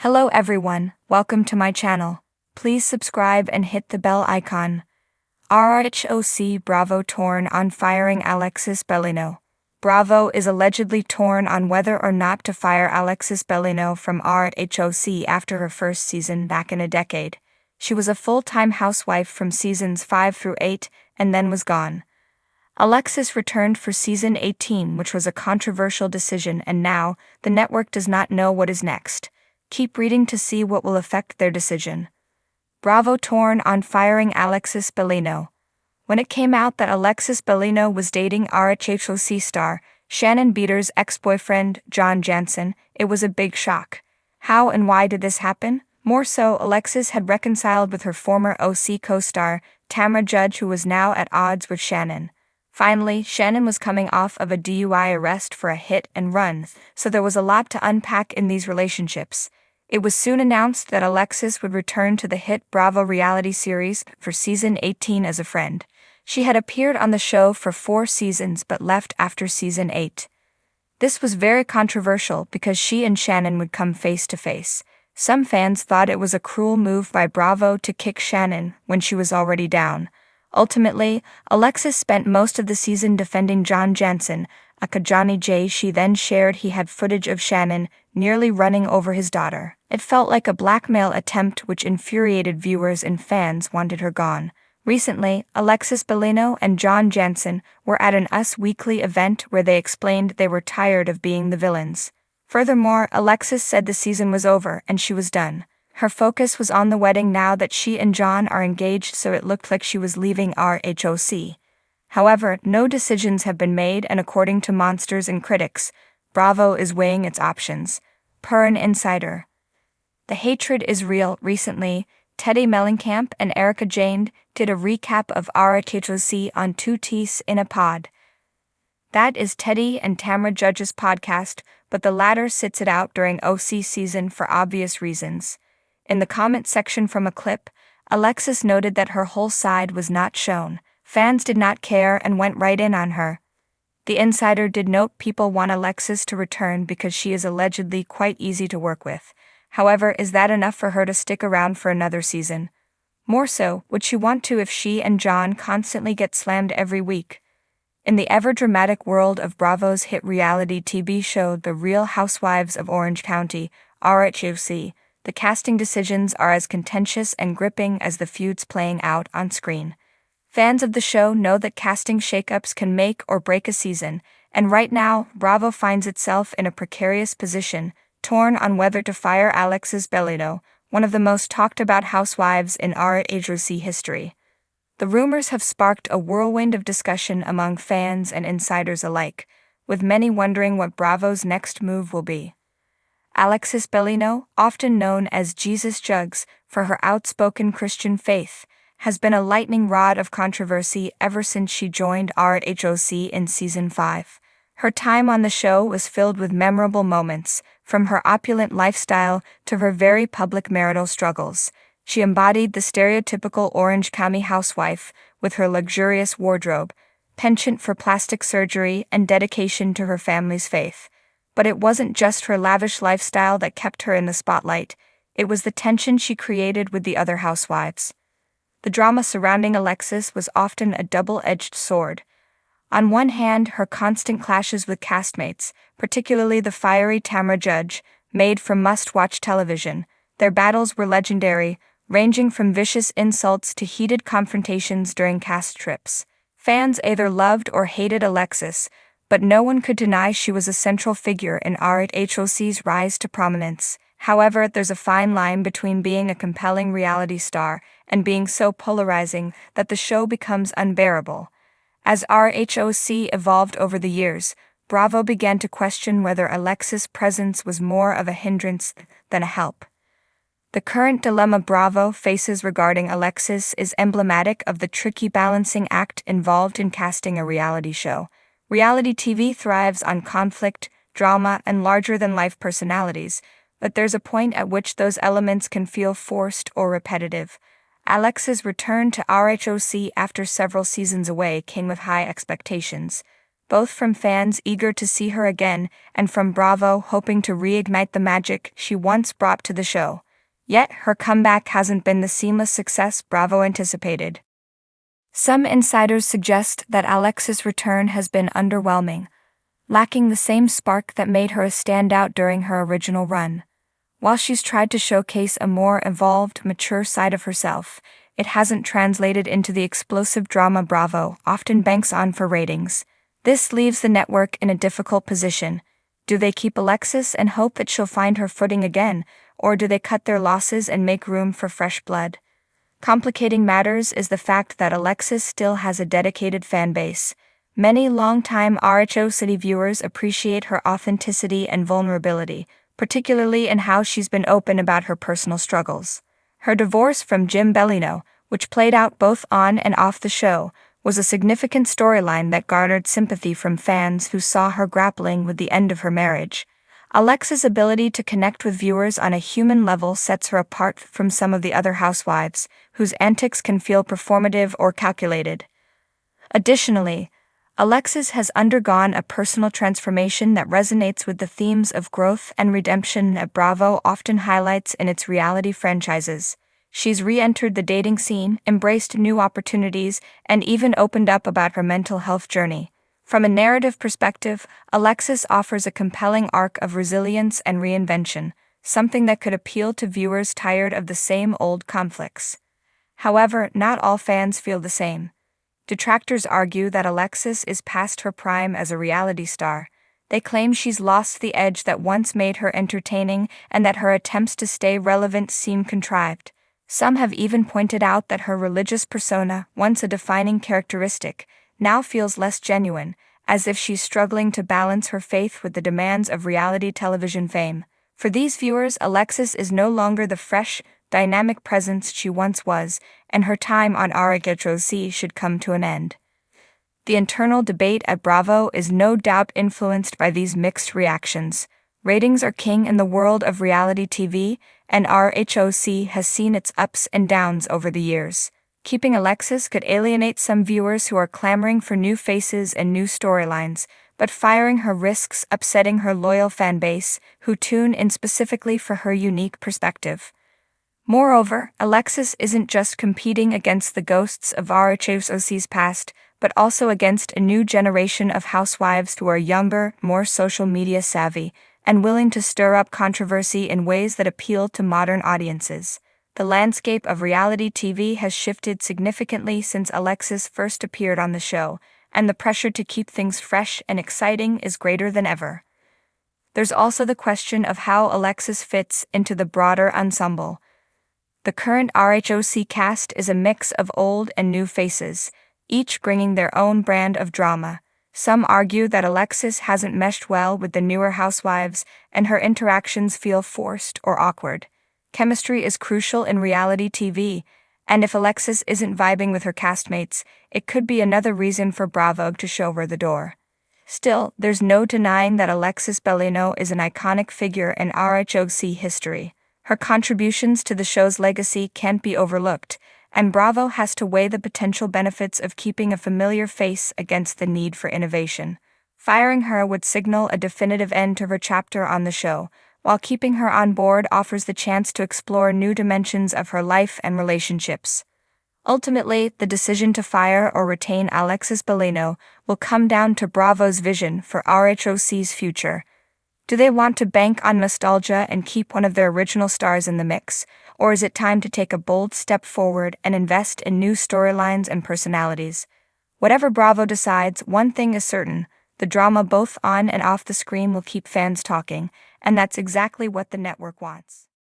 Hello everyone, welcome to my channel. Please subscribe and hit the bell icon. RHOC Bravo torn on firing Alexis Bellino. Bravo is allegedly torn on whether or not to fire Alexis Bellino from RHOC after her first season back in a decade. She was a full-time housewife from seasons 5 through 8 and then was gone. Alexis returned for season 18, which was a controversial decision, and now the network does not know what is next. Keep reading to see what will affect their decision. Bravo torn on firing Alexis Bellino. When it came out that Alexis Bellino was dating RHOC star Shannon Beater's ex-boyfriend John Jansen, it was a big shock. How and why did this happen? More so, Alexis had reconciled with her former OC co-star Tamra Judge, who was now at odds with Shannon. Finally, Shannon was coming off of a DUI arrest for a hit and run, so there was a lot to unpack in these relationships. It was soon announced that Alexis would return to the hit Bravo reality series for season 18 as a friend. She had appeared on the show for 4 seasons but left after season 8. This was very controversial because she and Shannon would come face to face. Some fans thought it was a cruel move by Bravo to kick Shannon when she was already down. Ultimately, Alexis spent most of the season defending John Jansen, aka Johnny J. She then shared he had footage of Shannon nearly running over his daughter. It felt like a blackmail attempt, which infuriated viewers, and fans wanted her gone. Recently, Alexis Bellino and John Jansen were at an Us Weekly event where they explained they were tired of being the villains. Furthermore, Alexis said the season was over and she was done. Her focus was on the wedding now that she and John are engaged, so it looked like she was leaving RHOC. However, no decisions have been made, and according to monsters and critics, Bravo is weighing its options. Per an insider, the hatred is real. Recently, Teddy Mellencamp and Erica Jane did a recap of RHOC on Two Teeth in a Pod. That is Teddy and Tamra Judge's podcast, but the latter sits it out during OC season for obvious reasons. In the comment section from a clip, Alexis noted that her whole side was not shown. Fans did not care and went right in on her. The insider did note people want Alexis to return because she is allegedly quite easy to work with. However, is that enough for her to stick around for another season? More so, would she want to if she and John constantly get slammed every week? In the ever-dramatic world of Bravo's hit reality TV show The Real Housewives of Orange County, RHOC, the casting decisions are as contentious and gripping as the feuds playing out on screen. Fans of the show know that casting shakeups can make or break a season, and right now, Bravo finds itself in a precarious position, torn on whether to fire Alexis Bellino, one of the most talked about housewives in RHOC history. The rumors have sparked a whirlwind of discussion among fans and insiders alike, with many wondering what Bravo's next move will be. Alexis Bellino, often known as Jesus Jugs for her outspoken Christian faith, has been a lightning rod of controversy ever since she joined RHOC in season 5. Her time on the show was filled with memorable moments, from her opulent lifestyle to her very public marital struggles. She embodied the stereotypical Orange County housewife with her luxurious wardrobe, penchant for plastic surgery, and dedication to her family's faith. But it wasn't just her lavish lifestyle that kept her in the spotlight, it was the tension she created with the other housewives. The drama surrounding Alexis was often a double-edged sword. On one hand, her constant clashes with castmates, particularly the fiery Tamra Judge, made for must-watch television. Their battles were legendary, ranging from vicious insults to heated confrontations during cast trips. Fans either loved or hated Alexis, but no one could deny she was a central figure in RHOC's rise to prominence. However, there's a fine line between being a compelling reality star and being so polarizing that the show becomes unbearable. As RHOC evolved over the years, Bravo began to question whether Alexis' presence was more of a hindrance than a help. The current dilemma Bravo faces regarding Alexis is emblematic of the tricky balancing act involved in casting a reality show. Reality TV thrives on conflict, drama, and larger-than-life personalities, but there's a point at which those elements can feel forced or repetitive. Alexis' return to RHOC after several seasons away came with high expectations. both from fans eager to see her again and from Bravo hoping to reignite the magic she once brought to the show. Yet, her comeback hasn't been the seamless success Bravo anticipated. Some insiders suggest that Alexis' return has been underwhelming, lacking the same spark that made her a standout during her original run. While she's tried to showcase a more evolved, mature side of herself, it hasn't translated into the explosive drama Bravo often banks on for ratings. This leaves the network in a difficult position. Do they keep Alexis and hope that she'll find her footing again, or do they cut their losses and make room for fresh blood? Complicating matters is the fact that Alexis still has a dedicated fan base. Many longtime RHOC viewers appreciate her authenticity and vulnerability, particularly in how she's been open about her personal struggles. Her divorce from Jim Bellino, which played out both on and off the show, was a significant storyline that garnered sympathy from fans who saw her grappling with the end of her marriage. Alexis' ability to connect with viewers on a human level sets her apart from some of the other housewives, whose antics can feel performative or calculated. Additionally, Alexis has undergone a personal transformation that resonates with the themes of growth and redemption that Bravo often highlights in its reality franchises. She's re-entered the dating scene, embraced new opportunities, and even opened up about her mental health journey. From a narrative perspective, Alexis offers a compelling arc of resilience and reinvention, something that could appeal to viewers tired of the same old conflicts. However, not all fans feel the same. Detractors argue that Alexis is past her prime as a reality star. They claim she's lost the edge that once made her entertaining and that her attempts to stay relevant seem contrived. Some have even pointed out that her religious persona, once a defining characteristic, now feels less genuine, as if she's struggling to balance her faith with the demands of reality television fame. For these viewers, Alexis is no longer the fresh, dynamic presence she once was, and her time on RHOC should come to an end. The internal debate at Bravo is no doubt influenced by these mixed reactions. Ratings are king in the world of reality TV, and RHOC has seen its ups and downs over the years. Keeping Alexis could alienate some viewers who are clamoring for new faces and new storylines, but firing her risks upsetting her loyal fan base, who tune in specifically for her unique perspective. Moreover, Alexis isn't just competing against the ghosts of RHOC's past, but also against a new generation of housewives who are younger, more social media savvy, and willing to stir up controversy in ways that appeal to modern audiences. The landscape of reality TV has shifted significantly since Alexis first appeared on the show, and the pressure to keep things fresh and exciting is greater than ever. There's also the question of how Alexis fits into the broader ensemble. The current RHOC cast is a mix of old and new faces, each bringing their own brand of drama. Some argue that Alexis hasn't meshed well with the newer housewives, and her interactions feel forced or awkward. Chemistry is crucial in reality TV, and if Alexis isn't vibing with her castmates, it could be another reason for Bravo to show her the door. Still, there's no denying that Alexis Bellino is an iconic figure in RHOC history. Her contributions to the show's legacy can't be overlooked, and Bravo has to weigh the potential benefits of keeping a familiar face against the need for innovation. Firing her would signal a definitive end to her chapter on the show, while keeping her on board offers the chance to explore new dimensions of her life and relationships. Ultimately, the decision to fire or retain Alexis Bellino will come down to Bravo's vision for RHOC's future. Do they want to bank on nostalgia and keep one of their original stars in the mix, or is it time to take a bold step forward and invest in new storylines and personalities? Whatever Bravo decides, one thing is certain: the drama both on and off the screen will keep fans talking, and that's exactly what the network wants.